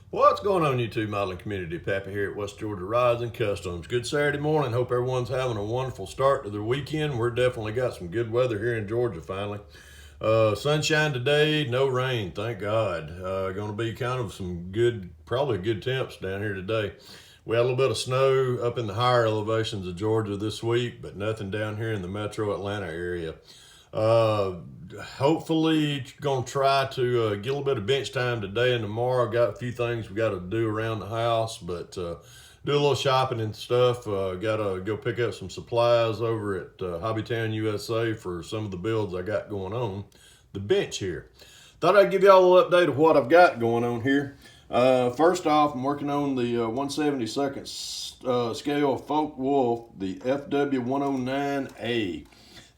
What's going on, YouTube modeling community? Pappy here at West Georgia Rising Customs. Good Saturday morning. Hope everyone's having a wonderful start to their weekend. We're definitely got some good weather here in Georgia finally. Sunshine today, no rain, thank God. Going to be kind of some good, probably good temps down here today. We had a little bit of snow up in the higher elevations of Georgia this week, but nothing down here in the metro Atlanta area. Uh, Hopefully, going to try to get a little bit of bench time today and tomorrow. Got a few things we got to do around the house, but do a little shopping and stuff. Got to go pick up some supplies over at Hobbytown, USA for some of the builds I got going on the bench here. Thought I'd give y'all a little update of what I've got going on here. First off, I'm working on the 1/72nd scale Folk Wolf, the FW109A.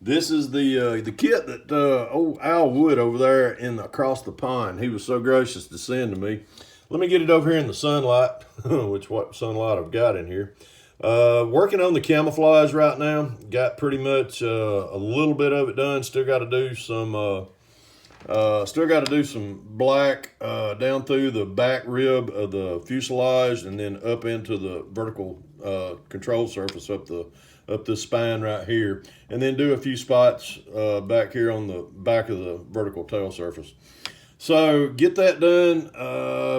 This is the kit that old Al Wood over there across the pond, he was so gracious to send to me. Let me get it over here in the sunlight, which what sunlight I've got in here. Working on the camouflage right now. Got pretty much a little bit of it done. Still got to do some black down through the back rib of the fuselage and then up into the vertical control surface up the spine right here, and then do a few spots back here on the back of the vertical tail surface. So get that done.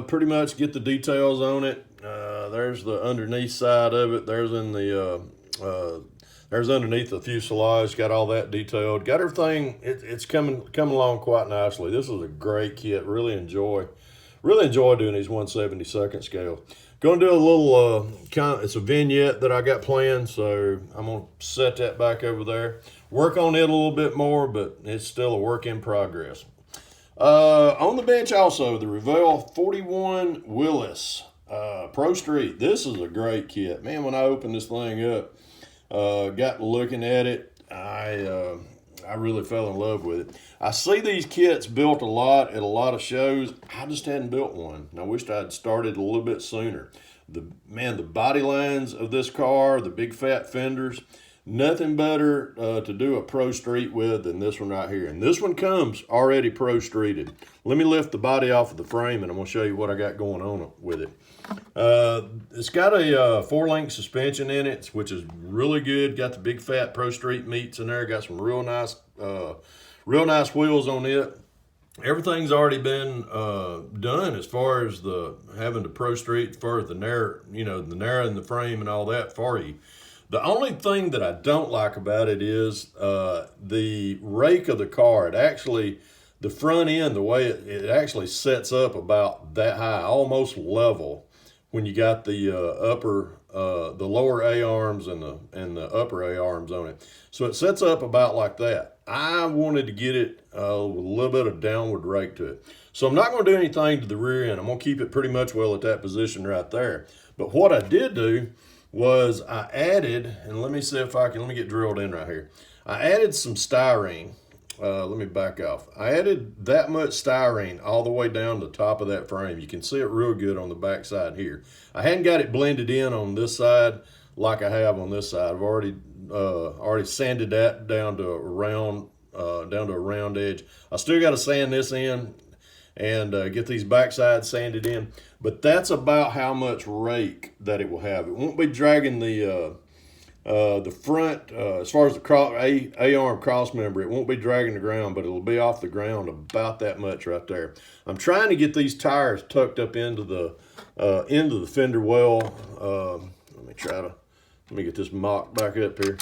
Pretty much get the details on it. There's the underneath side of it. There's underneath the fuselage. Got all that detailed. Got everything. It's coming along quite nicely. This is a great kit. Really enjoy doing these 1/72nd scale. Going to do a little it's a vignette that I got planned, so I'm gonna set that back over there. Work on it a little bit more, but it's still a work in progress. On the bench also, the Revell 41 Willys Pro Street. This is a great kit, man. When I opened this thing up, got looking at it, I really fell in love with it. I see these kits built a lot at a lot of shows. I just hadn't built one. I wished I'd started a little bit sooner. The body lines of this car, the big fat fenders, nothing better to do a Pro Street with than this one right here. And this one comes already Pro Streeted. Let me lift the body off of the frame and I'm going to show you what I got going on with it. It's got a 4-link suspension in it, which is really good. Got the big fat Pro Street meats in there. Got some real nice wheels on it. Everything's already been done as far as the having the Pro Street, as far as the narrowing the frame and all that for you. The only thing that I don't like about it is the rake of the car. The front end, the way it actually sets up about that high, almost level, when you got the the lower A arms and the upper A arms on it. So it sets up about like that. I wanted to get it with a little bit of downward rake to it. So I'm not going to do anything to the rear end. I'm going to keep it pretty much well at that position right there. But what I did do was I added, and let me get drilled in right here. I added some styrene. Let me back off. I added that much styrene all the way down the top of that frame. You can see it real good on the back side here. I hadn't got it blended in on this side like I have on this side. I've already sanded that down to a round edge. I still got to sand this in and get these back sides sanded in. But that's about how much rake that it will have. It won't be dragging the front, as far as the A-arm cross member, it won't be dragging the ground, but it'll be off the ground about that much right there. I'm trying to get these tires tucked up into the fender well. Let me get this mock back up here.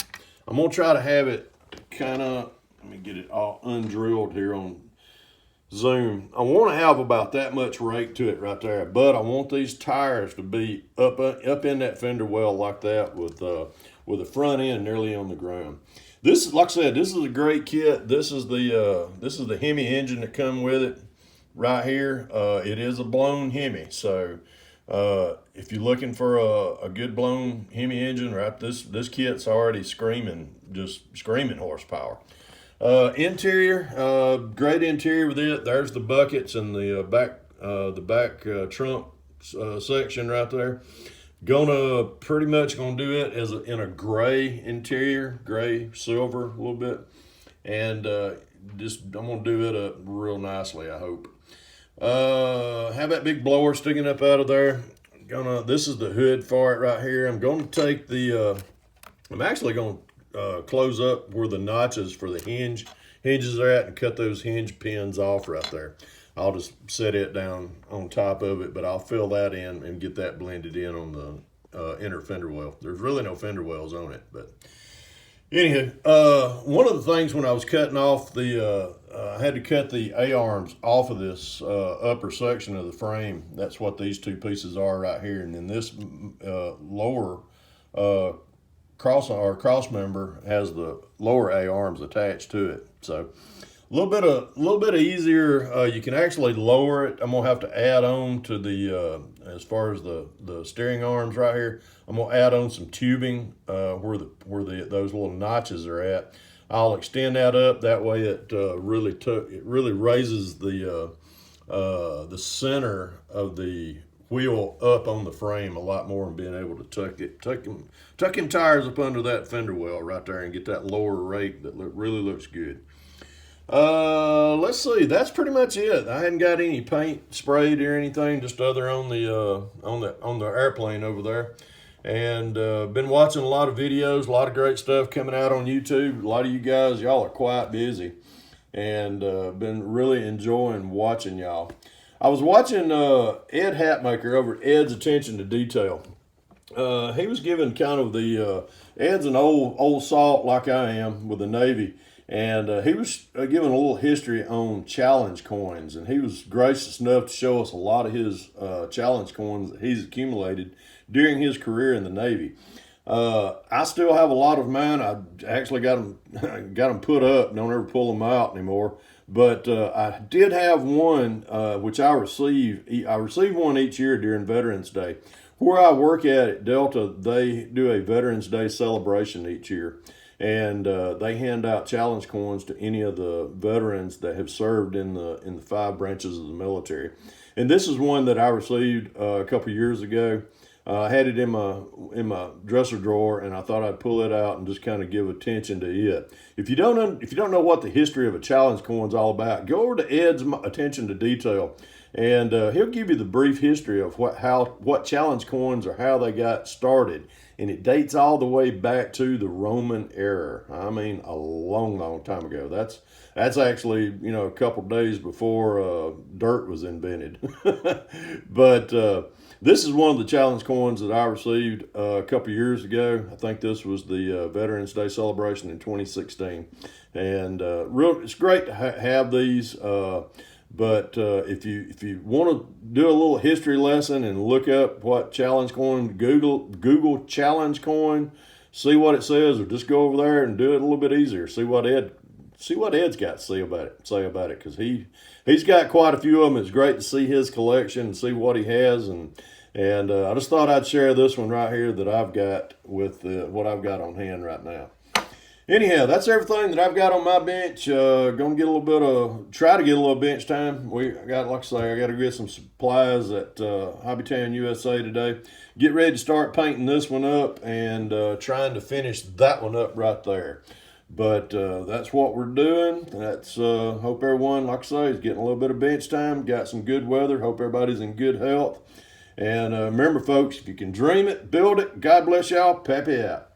I'm gonna try to have it let me get it all undrilled here on zoom. I want to have about that much rake to it right there, but I want these tires to be up in that fender well like that with the front end nearly on the ground. This is, like I said, this is a great kit. This is the Hemi engine that come with it right here. It is a blown Hemi, so if you're looking for a good blown Hemi engine, right, this kit's already screaming horsepower. Interior, great interior with it. There's the buckets and the back trunk section right there. Pretty much gonna do it in a gray interior, gray silver a little bit, and I'm gonna do it up real nicely, I hope. Have that big blower sticking up out of there. This is the hood for it right here. I'm going to take I'm actually going to close up where the notches for the hinges are at and cut those hinge pins off right there. I'll just set it down on top of it, but I'll fill that in and get that blended in on the inner fender well. There's really no fender wells on it, but anywho, one of the things when I was cutting off I had to cut the A-arms off of this upper section of the frame. That's what these two pieces are right here. And then this lower cross member has the lower A-arms attached to it. So a little bit easier. You can actually lower it. I'm gonna have to add on to the as far as the steering arms right here. I'm gonna add on some tubing where those little notches are at. I'll extend that up. That way, it really raises the center of the wheel up on the frame a lot more, and being able to tuck them tires up under that fender well right there and get that lower rake that really looks good. Let's see. That's pretty much it. I hadn't got any paint sprayed or anything, just other on the airplane over there. And been watching a lot of videos, a lot of great stuff coming out on YouTube. A lot of you guys, y'all are quite busy, and been really enjoying watching y'all. I was watching Ed Hatmaker over at Ed's Attention to Detail. He was giving kind of Ed's an old salt like I am with the Navy. And he was giving a little history on challenge coins, and he was gracious enough to show us a lot of his challenge coins that he's accumulated during his career in the Navy. I still have a lot of mine. I actually got them put up. Don't ever pull them out anymore. But I did have one which I receive. I receive one each year during Veterans Day. Where I work at Delta, they do a Veterans Day celebration each year. And they hand out challenge coins to any of the veterans that have served in the 5 branches of the military. And this is one that I received a couple years ago. I had it in my dresser drawer, and I thought I'd pull it out and just kind of give attention to it. If you don't know what the history of a challenge coin is all about, go over to Ed's Attention to Detail, and he'll give you the brief history of what challenge coins or how they got started. And it dates all the way back to the Roman era. I mean, a long, long time ago. That's actually, a couple days before dirt was invented. But this is one of the challenge coins that I received a couple years ago. I think this was the Veterans Day celebration in 2016. And it's great to have these. But if you want to do a little history lesson and look up what challenge coin, Google challenge coin, see what it says, or just go over there and do it a little bit easier. See what Ed's got to say about it, because he's got quite a few of them. It's great to see his collection and see what he has, and I just thought I'd share this one right here that I've got with what I've got on hand right now. Anyhow, that's everything that I've got on my bench. Gonna try to get a little bench time. I got to get some supplies at Hobbytown USA today. Get ready to start painting this one up and trying to finish that one up right there. But that's what we're doing. Hope everyone, like I say, is getting a little bit of bench time. Got some good weather. Hope everybody's in good health. And remember, folks, if you can dream it, build it. God bless y'all. Peppy out.